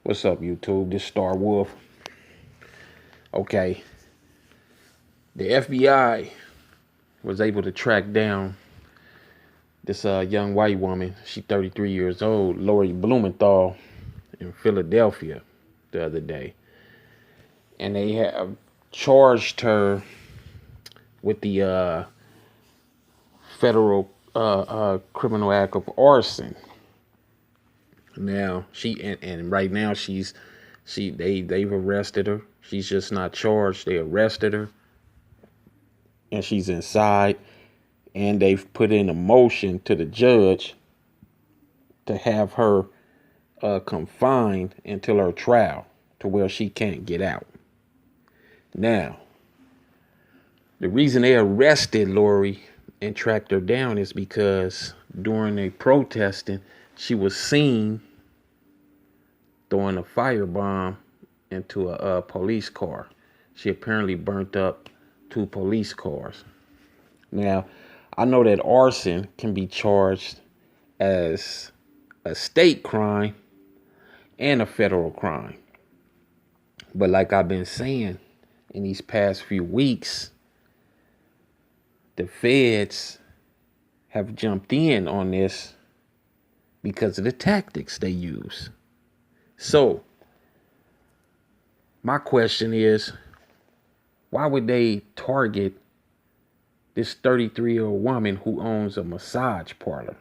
What's up, YouTube? This Starwolf. Okay, the FBI was able to track down this young white woman. She's 33 years old, Lori Blumenthal, in Philadelphia the other day, and they have charged her with the federal criminal act of arson. Now and right now they've arrested her. She's just not charged. They arrested her and she's inside, and they've put in a motion to the judge to have her confined until her trial, to where she can't get out. Now, the reason they arrested Lori and tracked her down is because during a protesting, she was seen throwing a firebomb into a police car. She apparently burnt up 2 police cars. Now, I know that arson can be charged as a state crime and a federal crime. But like I've been saying in these past few weeks, the feds have jumped in on this because of the tactics they use. So, my question is, why would they target this 33-year-old woman who owns a massage parlor?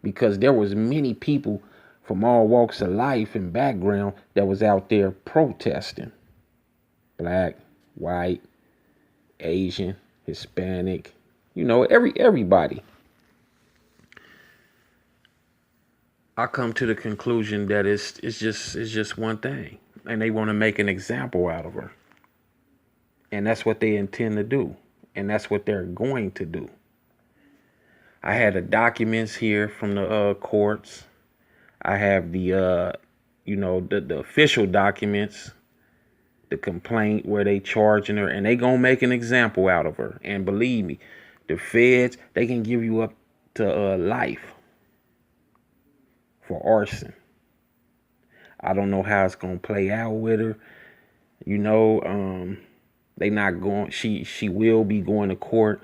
Because there was many people from all walks of life and background that was out there protesting. Black, white, Asian, Hispanic, everybody. I come to the conclusion that it's just one thing, and they want to make an example out of her. And that's what they intend to do. And that's what they're going to do. I had the documents here from the courts. I have the official documents, the complaint where they charging her, and they gonna make an example out of her. And believe me, the feds, they can give you up to life for arson. I don't know how it's gonna play out with her. They not going. She will be going to court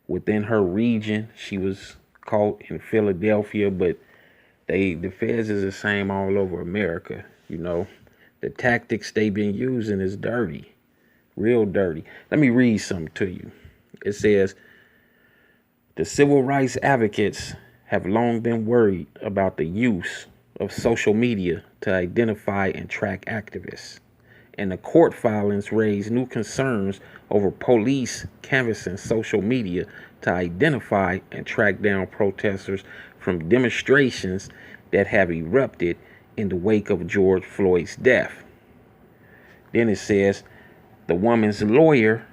within her region. She was caught in Philadelphia, but the feds is the same all over America. The tactics they've been using is dirty, real dirty. Let me read something to you. It says, the civil rights advocates have long been worried about the use of social media to identify and track activists. And the court filings raise new concerns over police canvassing social media to identify and track down protesters from demonstrations that have erupted in the wake of George Floyd's death. Then it says the woman's lawyer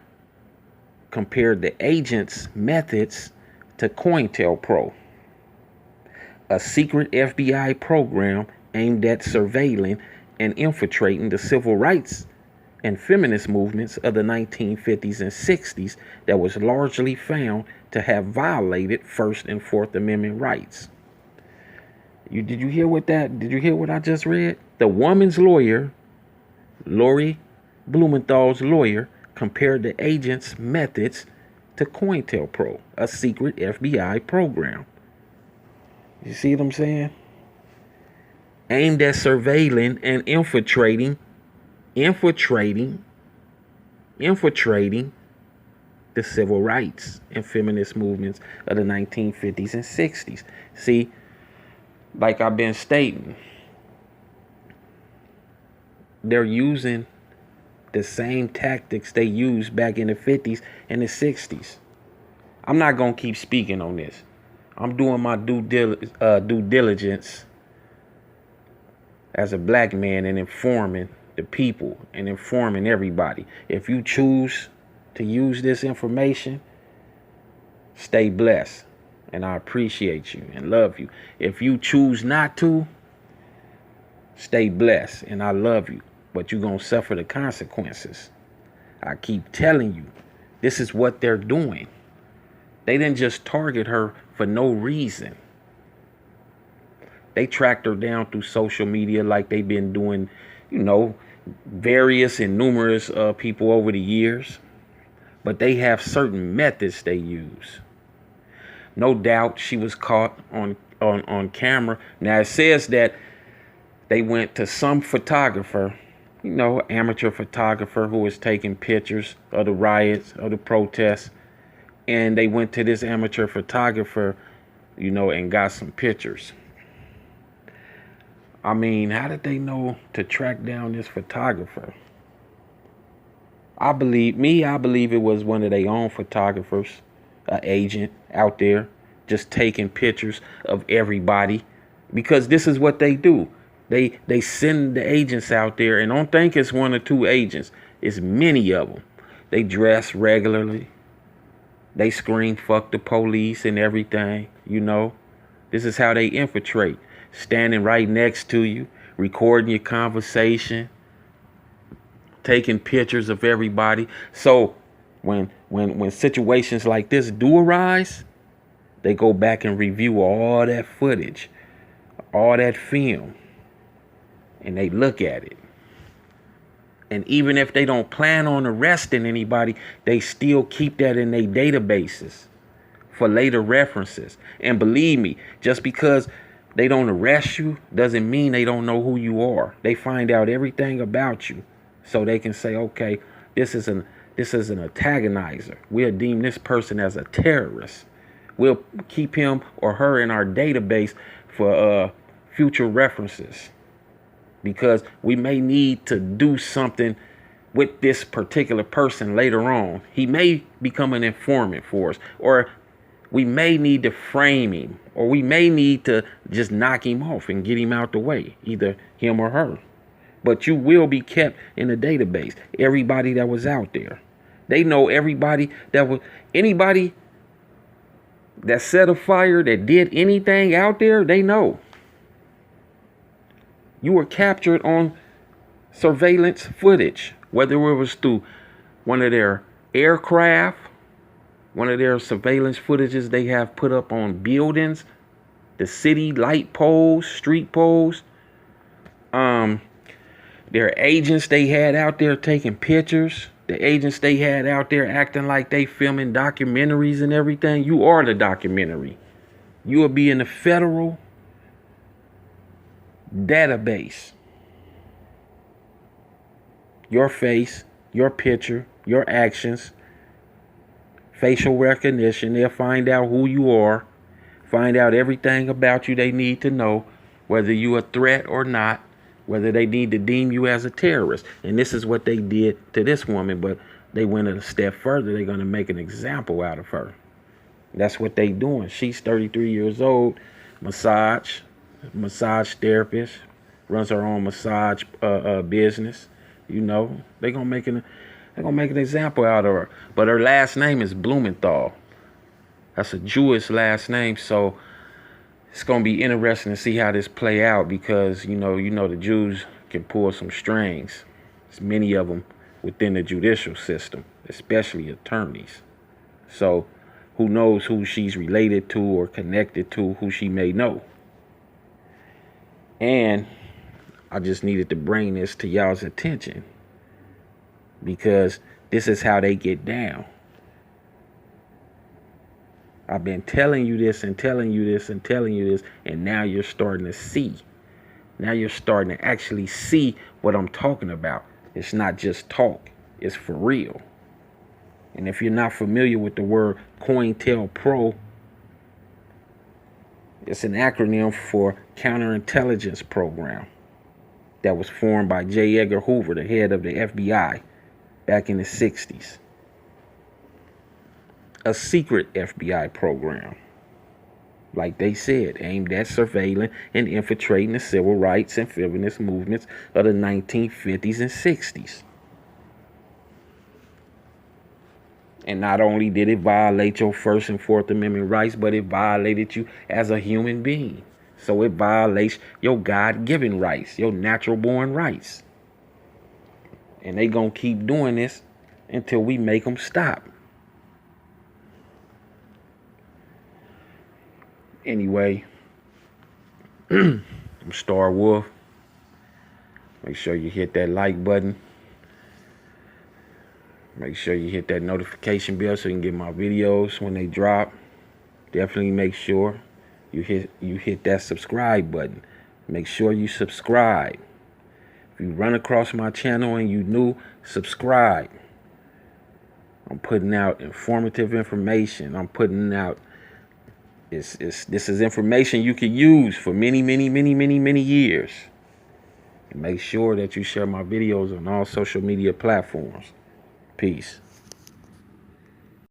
compared the agent's methods to COINTELPRO, a secret FBI program aimed at surveilling and infiltrating the civil rights and feminist movements of the 1950s and 60s that was largely found to have violated First and Fourth Amendment rights. Did you hear what I just read? The woman's lawyer, Lori Blumenthal's lawyer, compared the agent's methods to COINTELPRO, a secret FBI program. You see what I'm saying? Aimed at surveilling and infiltrating the civil rights and feminist movements of the 1950s and 60s. See, like I've been stating, they're using the same tactics they used back in the 50s and the 60s. I'm not going to keep speaking on this. I'm doing my due diligence as a black man and informing the people and informing everybody. If you choose to use this information, stay blessed. And I appreciate you and love you. If you choose not to, stay blessed and I love you. But you're going to suffer the consequences. I keep telling you, this is what they're doing. They didn't just target her for no reason. They tracked her down through social media like they've been doing, you know, various and numerous people over the years. But they have certain methods they use. No doubt she was caught on camera. Now it says that they went to some photographer, you know, amateur photographer who was taking pictures of the riots, of the protests. And they went to this amateur photographer, you know, and got some pictures. I mean, how did they know to track down this photographer? I believe it was one of their own photographers, an agent out there, just taking pictures of everybody, because this is what they do. They send the agents out there, and don't think it's one or two agents. It's many of them. They dress regularly. They scream "fuck the police" and everything, you know. This is how they infiltrate. Standing right next to you, recording your conversation, taking pictures of everybody. So when situations like this do arise, they go back and review all that footage, all that film, and they look at it. And even if they don't plan on arresting anybody, they still keep that in their databases for later references. And believe me, just because they don't arrest you doesn't mean they don't know who you are. They find out everything about you, so they can say, okay, this is an antagonizer. We'll deem this person as a terrorist. We'll keep him or her in our database for future references, because we may need to do something with this particular person later on. He may become an informant for us, or we may need to frame him, or we may need to just knock him off and get him out the way, either him or her. But you will be kept in the database. Everybody that was out there. They know everybody anybody that set a fire, that did anything out there, they know. You were captured on surveillance footage, whether it was through one of their aircraft, one of their surveillance footages they have put up on buildings, the city light poles, street poles. Their agents they had out there taking pictures. The agents they had out there acting like they filming documentaries and everything. You are the documentary. You will be in the federal database. Your face, your picture, your actions, facial recognition. They'll find out who you are, find out everything about you they need to know, whether you're a threat or not, whether they need to deem you as a terrorist. And this is what they did to this woman, but they went a step further. They're going to make an example out of her. That's what they doing. She's 33 years old, massage therapist, runs her own massage business. You know, they're gonna make an example out of her. But her last name is Blumenthal. That's a Jewish last name, so it's gonna be interesting to see how this play out, because you know the Jews can pull some strings. There's many of them within the judicial system, especially attorneys. So who knows who she's related to or connected to, who she may know. And I just needed to bring this to y'all's attention, because this is how they get down. I've been telling you this and telling you this and telling you this, and now you're starting to see. Now you're starting to actually see what I'm talking about. It's not just talk. It's for real. And if you're not familiar with the word COINTELPRO, it's an acronym for Counterintelligence Program that was formed by J. Edgar Hoover, the head of the FBI, back in the 60s. A secret FBI program, like they said, aimed at surveilling and infiltrating the civil rights and feminist movements of the 1950s and 60s. And not only did it violate your First and Fourth Amendment rights, but it violated you as a human being. So it violates your God-given rights, your natural-born rights. And they gonna keep doing this until we make them stop. Anyway, I'm Starwolf. Make sure you hit that like button. Make sure you hit that notification bell so you can get my videos when they drop. Definitely make sure you hit that subscribe button. Make sure you subscribe. If you run across my channel and you new, subscribe. I'm putting out informative information. I'm putting out this is information you can use for many years. And make sure that you share my videos on all social media platforms. Peace.